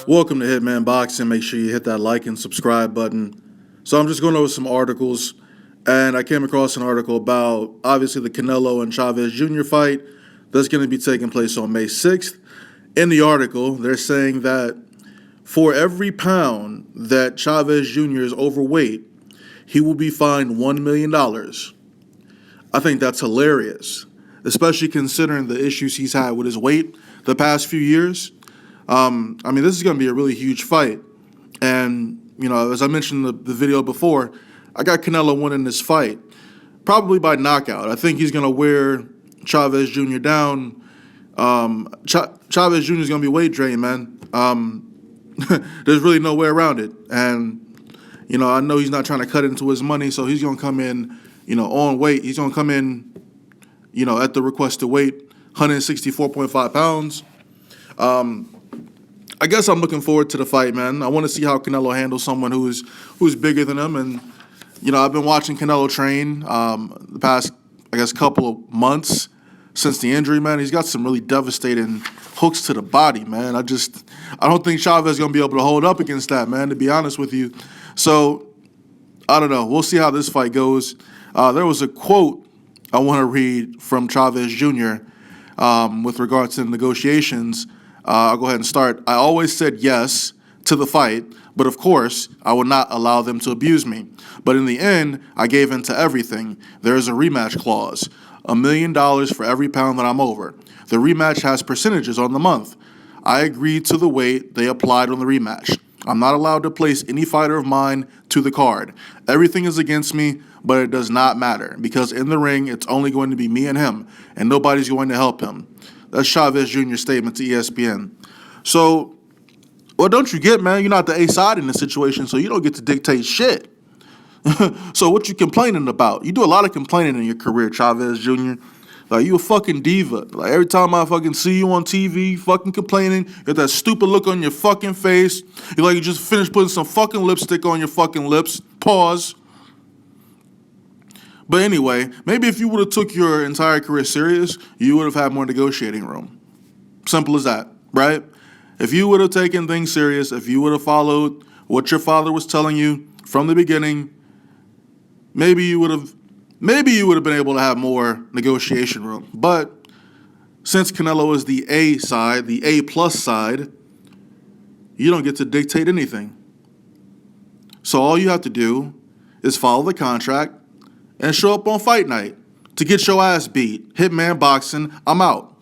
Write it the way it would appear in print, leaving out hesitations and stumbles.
Welcome to Hitman Boxing. Make sure you hit that like and subscribe button. So I'm just going over some articles, and I came across an article about, obviously, the Canelo and Chavez Jr. fight that's going to be taking place on May 6th. In the article, they're saying that for every pound that Chavez Jr. is overweight, he will be fined $1 million. I think that's hilarious, especially considering the issues he's had with his weight the past few years. This is going to be a really huge fight. And, as I mentioned in the video before, I got Canelo winning this fight, probably by knockout. I think he's going to wear Chavez Jr. down. Chavez Jr. is going to be weight drained, man. There's really no way around it. And, I know he's not trying to cut into his money, so he's going to come in, on weight. He's going to come in, at the requested weight, 164.5 pounds. I guess I'm looking forward to the fight, man. I want to see how Canelo handles someone who's bigger than him. And, I've been watching Canelo train the past, couple of months since the injury, man. He's got some really devastating hooks to the body, man. I don't think Chavez is going to be able to hold up against that, man, to be honest with you. So, I don't know. We'll see how this fight goes. There was a quote I want to read from Chavez Jr. With regards to the negotiations. I'll go ahead and start. I always said yes to the fight, but of course, I would not allow them to abuse me. But in the end, I gave in to everything. There is a rematch clause, $1 million for every pound that I'm over. The rematch has percentages on the month. I agreed to the weight they applied on the rematch. I'm not allowed to place any fighter of mine to the card. Everything is against me, but it does not matter because in the ring, it's only going to be me and him, and nobody's going to help him. That's Chavez Jr.'s statement to ESPN. So, what don't you get, man? You're not the A side in this situation, so you don't get to dictate shit. So what you complaining about? You do a lot of complaining in your career, Chavez Jr. Like, you a fucking diva. Like, every time I fucking see you on TV, fucking complaining, you got that stupid look on your fucking face. You're like you just finished putting some fucking lipstick on your fucking lips. Pause. But anyway, maybe if you would have took your entire career serious, you would have had more negotiating room. Simple as that, right? If you would have taken things serious, if you would have followed what your father was telling you from the beginning, maybe you would have been able to have more negotiation room. But since Canelo is the A side, the A+ side, you don't get to dictate anything. So all you have to do is follow the contract and show up on fight night to get your ass beat. Hitman Boxing, I'm out.